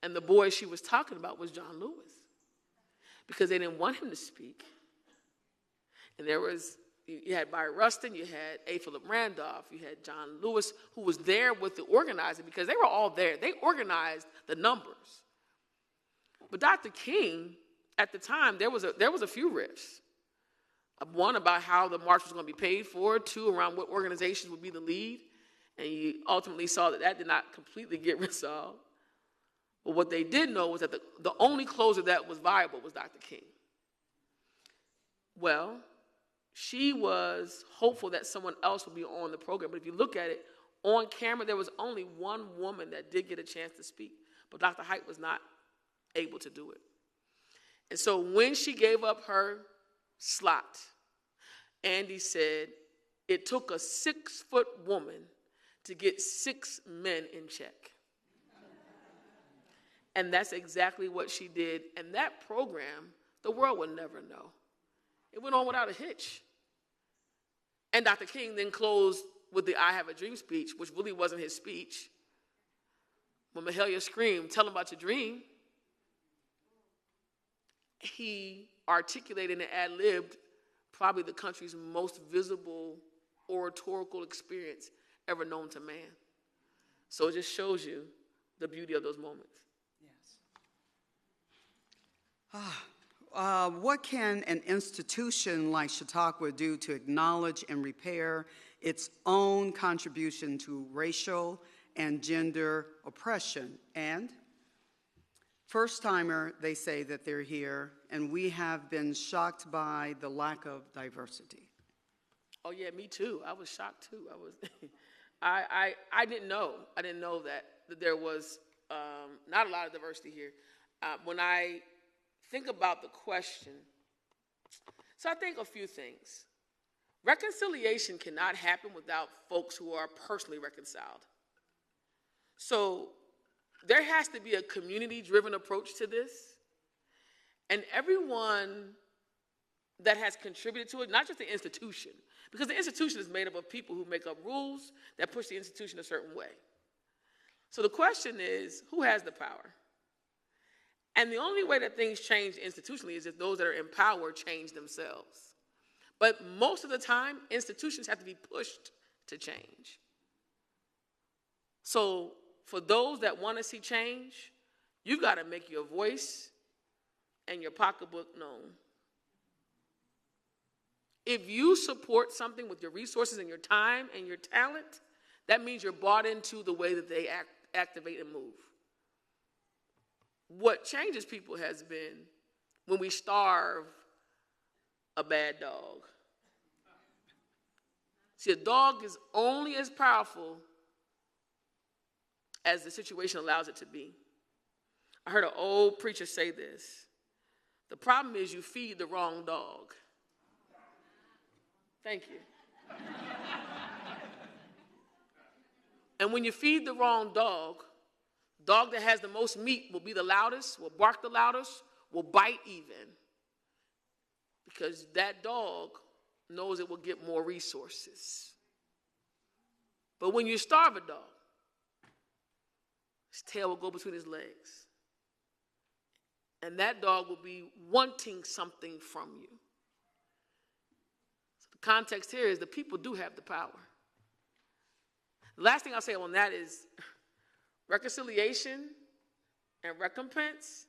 And the boy she was talking about was John Lewis, because they didn't want him to speak. And you had Byron Rustin, you had A. Philip Randolph, you had John Lewis, who was there with the organizing, because they were all there. They organized the numbers. But Dr. King, at the time, there was a few riffs. One, about how the march was going to be paid for. Two, around what organizations would be the lead. And you ultimately saw that did not completely get resolved. But what they did know was that the only closer that was viable was Dr. King. Well, she was hopeful that someone else would be on the program. But if you look at it, on camera, there was only one woman that did get a chance to speak. But Dr. Height was not able to do it. And so when she gave up her slot, Andy said, it took a 6-foot woman to get 6 men in check. And that's exactly what she did. And that program, the world would never know. It went on without a hitch. And Dr. King then closed with the "I Have a Dream" speech, which really wasn't his speech. When Mahalia screamed, "Tell him about your dream," he articulated and ad-libbed probably the country's most visible oratorical experience ever known to man. So it just shows you the beauty of those moments. Yes. What can an institution like Chautauqua do to acknowledge and repair its own contribution to racial and gender oppression? And first-timer, they say that they're here, and we have been shocked by the lack of diversity. Oh yeah, me too. I was shocked too. I didn't know. I didn't know that there was not a lot of diversity here. When I think about the question, so I think a few things. Reconciliation cannot happen without folks who are personally reconciled. So there has to be a community-driven approach to this, and everyone that has contributed to it, not just the institution, because the institution is made up of people who make up rules that push the institution a certain way. So the question is, who has the power? And the only way that things change institutionally is if those that are in power change themselves. But most of the time, institutions have to be pushed to change. So for those that want to see change, you've got to make your voice and your pocketbook known. If you support something with your resources and your time and your talent, that means you're bought into the way that they activate and move. What changes people has been when we starve a bad dog. See, a dog is only as powerful as the situation allows it to be. I heard an old preacher say this: the problem is you feed the wrong dog. Thank you. And when you feed the wrong dog that has the most meat will be the loudest, will bark the loudest, will bite even. Because that dog knows it will get more resources. But when you starve a dog, his tail will go between his legs. And that dog will be wanting something from you. So the context here is the people do have the power. The last thing I'll say on that is reconciliation and recompense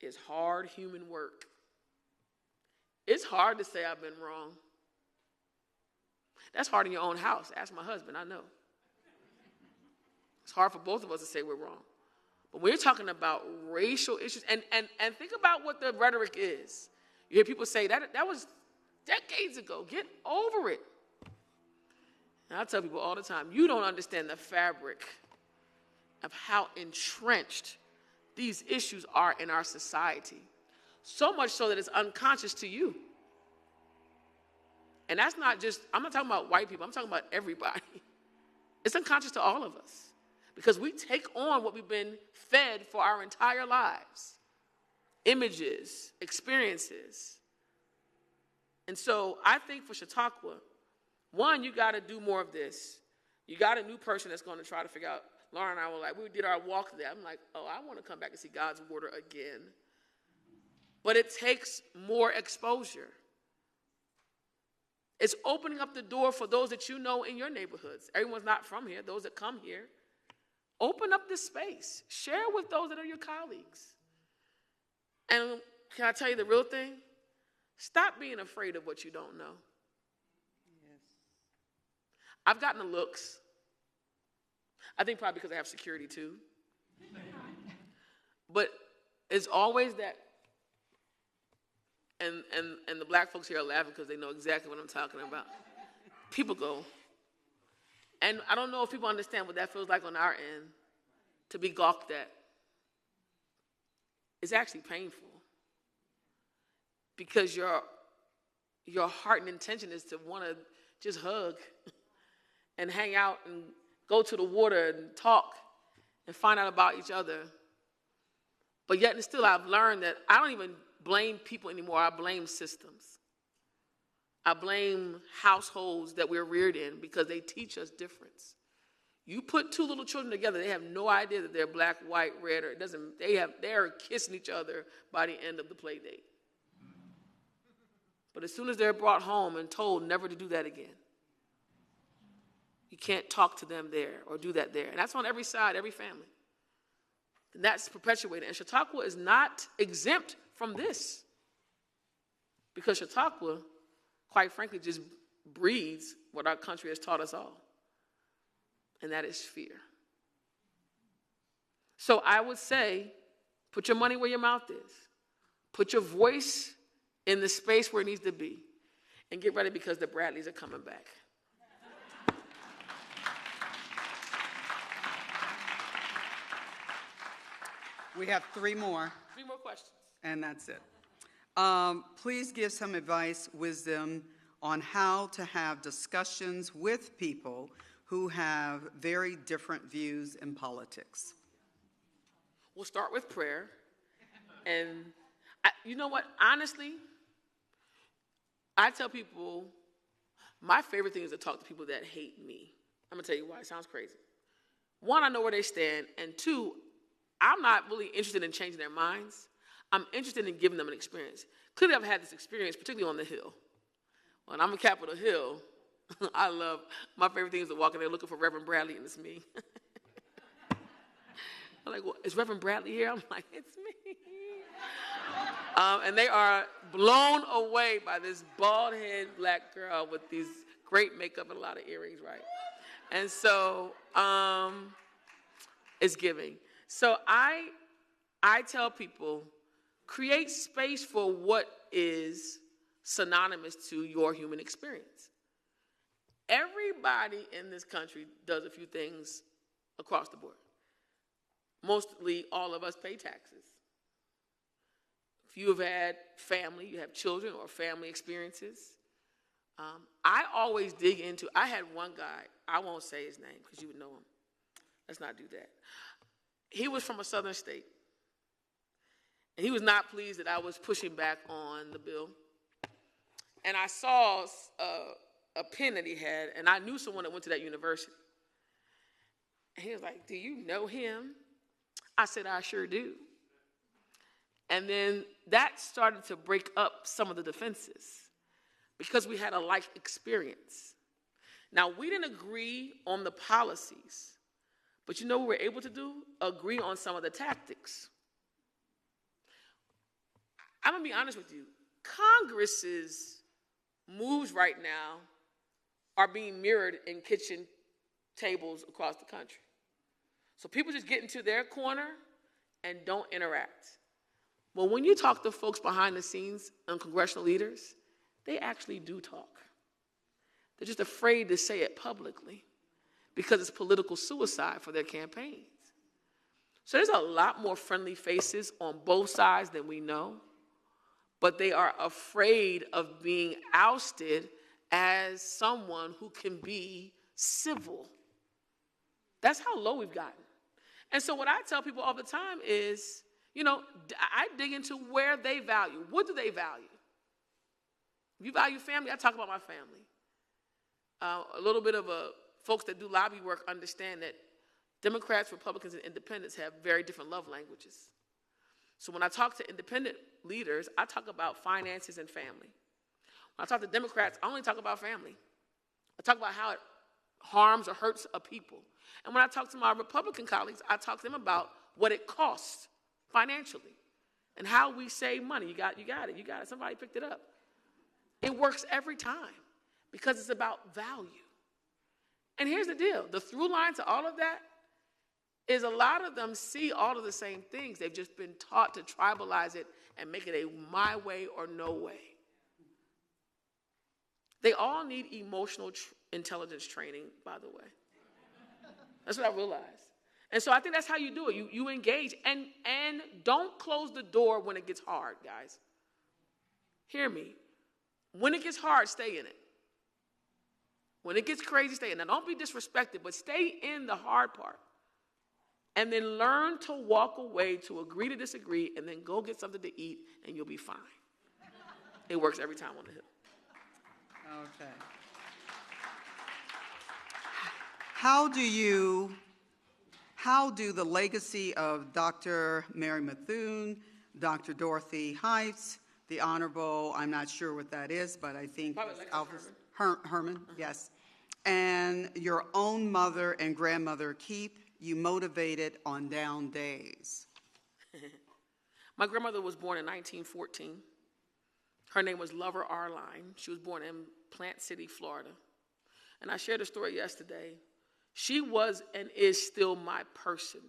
is hard human work. It's hard to say I've been wrong. That's hard in your own house. Ask my husband, I know. It's hard for both of us to say we're wrong. But when you're talking about racial issues, and think about what the rhetoric is. You hear people say, that was decades ago. Get over it. And I tell people all the time, you don't understand the fabric of how entrenched these issues are in our society. So much so that it's unconscious to you. And that's not just, I'm not talking about white people, I'm talking about everybody. It's unconscious to all of us. Because we take on what we've been fed for our entire lives. Images, experiences. And so I think for Chautauqua, one, you got to do more of this. You got a new person that's going to try to figure out. Laura and I were like, we did our walk there. I'm like, oh, I want to come back and see God's water again. But it takes more exposure. It's opening up the door for those that you know in your neighborhoods. Everyone's not from here, those that come here. Open up this space. Share with those that are your colleagues. And can I tell you the real thing? Stop being afraid of what you don't know. Yes. I've gotten the looks. I think probably because I have security too. But it's always that, and the black folks here are laughing because they know exactly what I'm talking about. People go, and I don't know if people understand what that feels like on our end, to be gawked at. It's actually painful. Because your heart and intention is to want to just hug and hang out and go to the water and talk and find out about each other. But yet and still I've learned that I don't even blame people anymore. I blame systems. I blame households that we're reared in because they teach us difference. You put two little children together, they have no idea that they're black, white, red, or it doesn't. They are kissing each other by the end of the play date. But as soon as they're brought home and told never to do that again, you can't talk to them there or do that there. And that's on every side, every family. And that's perpetuated. And Chautauqua is not exempt from this. Because Chautauqua, quite frankly, just breeds what our country has taught us all. And that is fear. So I would say, put your money where your mouth is. Put your voice in the space where it needs to be. And get ready because the Bradleys are coming back. We have three more. 3 more questions. And that's it. Please give some advice, wisdom, on how to have discussions with people who have very different views in politics. We'll start with prayer. And you know what? Honestly, I tell people my favorite thing is to talk to people that hate me. I'm going to tell you why. It sounds crazy. 1, I know where they stand. And 2, I'm not really interested in changing their minds. I'm interested in giving them an experience. Clearly, I've had this experience, particularly on the Hill. When I'm on Capitol Hill, my favorite thing is to walk in there looking for Reverend Bradley, and it's me. I'm like, well, is Reverend Bradley here? I'm like, it's me. And they are blown away by this bald-headed black girl with these great makeup and a lot of earrings, right? And so it's giving. So I tell people, create space for what is synonymous to your human experience. Everybody in this country does a few things across the board. Mostly all of us pay taxes. If you have had family, you have children or family experiences. I always dig into, I had one guy, I won't say his name because you would know him. Let's not do that. He was from a southern state. And he was not pleased that I was pushing back on the bill. And I saw a pen that he had, and I knew someone that went to that university. And he was like, do you know him? I said, I sure do. And then that started to break up some of the defenses because we had a life experience. Now, we didn't agree on the policies, but you know what we were able to do? Agree on some of the tactics. I'm going to be honest with you. Congress's moves right now are being mirrored in kitchen tables across the country. So people just get into their corner and don't interact. Well, when you talk to folks behind the scenes and congressional leaders, they actually do talk. They're just afraid to say it publicly because it's political suicide for their campaigns. So there's a lot more friendly faces on both sides than we know, but they are afraid of being ousted as someone who can be civil. That's how low we've gotten. And so what I tell people all the time is, I dig into where they value. What do they value? If you value family, I talk about my family. A little bit of folks that do lobby work understand that Democrats, Republicans, and independents have very different love languages. So when I talk to independent leaders, I talk about finances and family. When I talk to Democrats, I only talk about family. I talk about how it harms or hurts a people. And when I talk to my Republican colleagues, I talk to them about what it costs financially and how we save money. You got it. Somebody picked it up. It works every time because it's about value. And here's the deal. The through line to all of that is a lot of them see all of the same things. They've just been taught to tribalize it and make it a my way or no way. They all need emotional intelligence training, by the way. That's what I realized. And so I think that's how you do it. You engage and don't close the door when it gets hard, guys. Hear me. When it gets hard, stay in it. When it gets crazy, stay in it. Now, don't be disrespected, but stay in the hard part. And then learn to walk away, to agree to disagree, and then go get something to eat, and you'll be fine. It works every time on the Hill. Okay. How do the legacy of Dr. Mary Methune, Dr. Dorothy Heights, the Honorable, I'm not sure what that is, but I think Herman, yes, and your own mother and grandmother keep you motivated on down days? My grandmother was born in 1914. Her name was Lover Arline. She was born in Plant City, Florida. And I shared a story yesterday. She was and is still my person.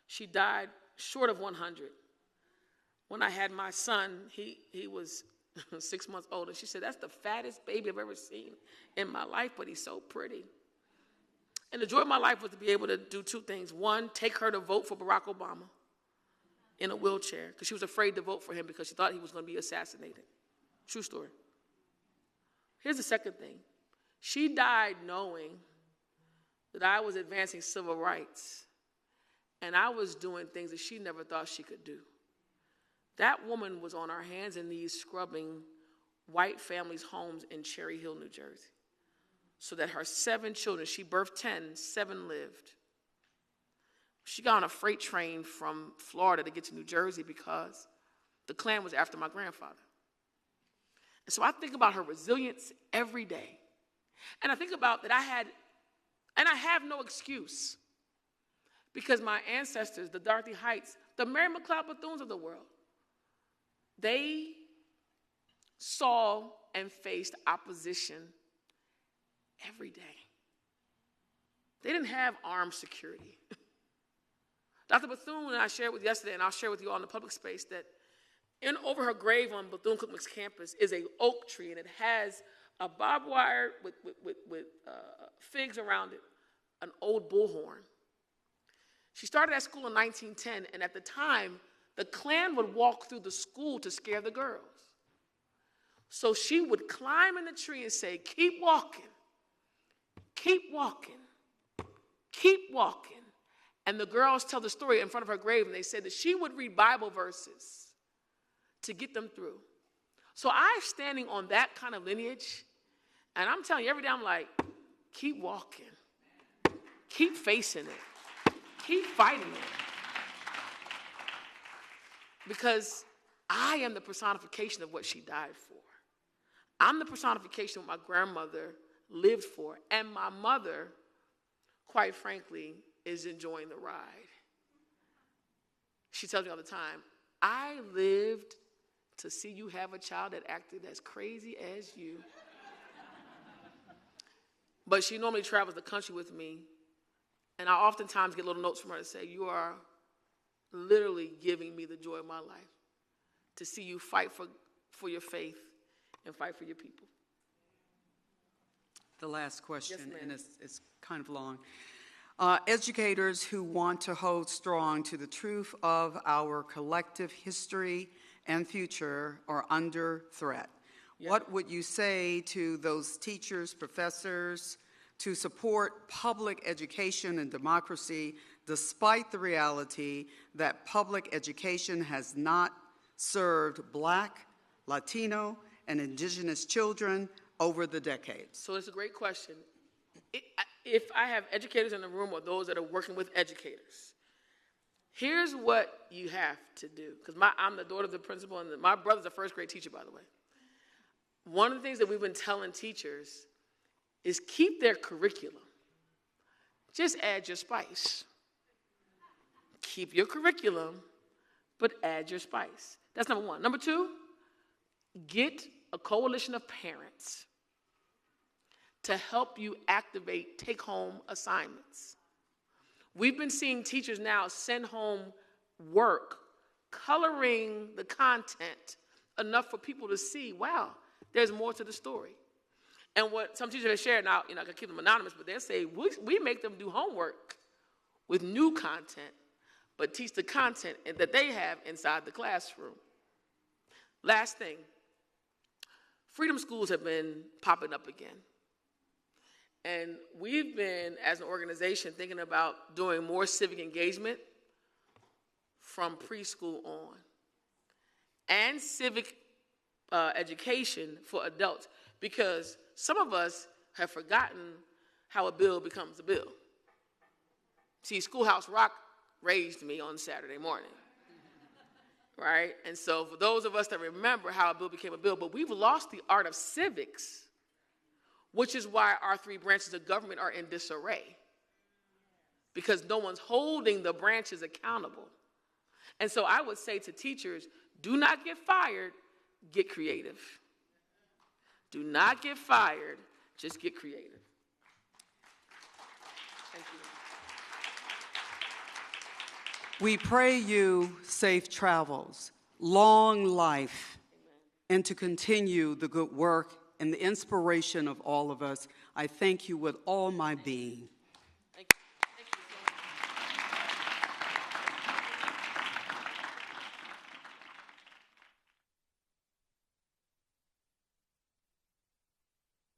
She died short of 100. When I had my son, he was 6 months old, and she said, "That's the fattest baby I've ever seen in my life, but he's so pretty." And the joy of my life was to be able to do two things. One, take her to vote for Barack Obama in a wheelchair, because she was afraid to vote for him because she thought he was going to be assassinated. True story. Here's the second thing. She died knowing that I was advancing civil rights, and I was doing things that she never thought she could do. That woman was on her hands and knees scrubbing white families' homes in Cherry Hill, New Jersey, so that her 7 children, she birthed 10, 7 lived. She got on a freight train from Florida to get to New Jersey because the Klan was after my grandfather. And so I think about her resilience every day. And I think about that I have no excuse, because my ancestors, the Dorothy Heights, the Mary McLeod Bethunes of the world, they saw and faced opposition every day. They didn't have armed security. Dr. Bethune and I shared with yesterday, and I'll share with you all in the public space, that over her grave on Bethune-Cookman's campus is a oak tree, and it has a barbed wire with figs around it, an old bullhorn. She started at school in 1910, and at the time, the Klan would walk through the school to scare the girls. So she would climb in the tree and say, "Keep walking, keep walking, keep walking." And the girls tell the story in front of her grave, and they said that she would read Bible verses to get them through. So I'm standing on that kind of lineage, and I'm telling you, every day I'm like, keep walking, keep facing it, keep fighting it. Because I am the personification of what she died for. I'm the personification of what my grandmother lived for. And my mother, quite frankly, is enjoying the ride. She tells me all the time, "I lived to see you have a child that acted as crazy as you." But she normally travels the country with me, and I oftentimes get little notes from her to say, you are literally giving me the joy of my life, to see you fight for your faith and fight for your people. The last question, Yes, and it's kind of long. Educators who want to hold strong to the truth of our collective history and future are under threat. Yep. What would you say to those teachers, professors, to support public education and democracy despite the reality that public education has not served Black, Latino, and Indigenous children over the decades? So it's a great question. If I have educators in the room or those that are working with educators, here's what you have to do. Because I'm the daughter of the principal, and my brother's a first grade teacher, by the way. One of the things that we've been telling teachers is keep their curriculum. Just add your spice. Keep your curriculum, but add your spice. That's number one. Number two, get a coalition of parents to help you activate take-home assignments. We've been seeing teachers now send home work, coloring the content enough for people to see, wow, there's more to the story. And what some teachers have shared, now, I can keep them anonymous, but they'll say, we make them do homework with new content, but teach the content that they have inside the classroom. Last thing, freedom schools have been popping up again. And we've been, as an organization, thinking about doing more civic engagement from preschool on, and civic education for adults, because some of us have forgotten how a bill becomes a bill. See, Schoolhouse Rock raised me on Saturday morning, right? And so for those of us that remember how a bill became a bill, but we've lost the art of civics, which is why our three branches of government are in disarray, because no one's holding the branches accountable. And so I would say to teachers, do not get fired, get creative. Do not get fired, just get creative. Thank you. We pray you safe travels, long life, and to continue the good work and the inspiration of all of us. I thank you with all my being.